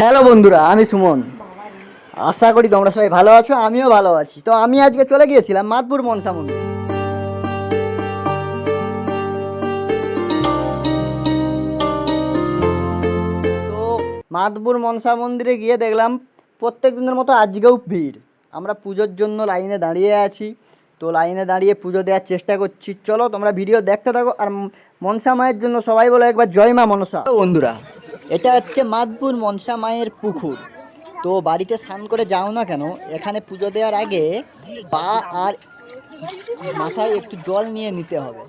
Hello বন্ধুরা, আমি সুমন। আশা করি তোমরা সবাই ভালো আছো, আমিও ভালো আছি। তো আমি আজকে চলে গিয়েছিলাম মাদপুর মনসা মন্দির। তো মাদপুর মনসা মন্দিরে গিয়ে দেখলাম প্রত্যেক দিনের মতো আজকেও ভিড়। আমরা পুজোর জন্য লাইনে দাঁড়িয়ে আছি। তো লাইনে দাঁড়িয়ে পুজো দেওয়ার চেষ্টা করছি। চলো তোমরা ভিডিও দেখতে থাকো। আর মনসা মায়ের জন্য সবাই বলো একবার জয় মা মনসা। তো বন্ধুরা, এটা হচ্ছে মাদপুর মনসা মায়ের পুকুর। তো বাড়িতে স্নান করে যাও না কেন, এখানে পুজো দেওয়ার আগে পা আর মাথায় একটু জল নিয়ে নিতে হবে।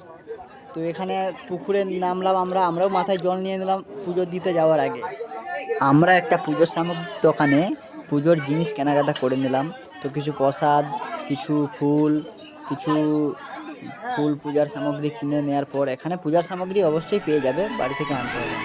তো এখানে পুকুরে নামলাম, আমরাও মাথায় জল নিয়ে নিলাম পুজো দিতে যাওয়ার আগে। আমরা একটা পুজোর সামগ্রীর দোকানে পুজোর জিনিস কেনাকাটা করে নিলাম। তো কিছু প্রসাদ, কিছু কিছু ফুল পূজার সামগ্রী কিনে নেওয়ার পর এখানে পূজার সামগ্রী অবশ্যই পেয়ে যাবে, বাড়ি থেকে আনতে হবে।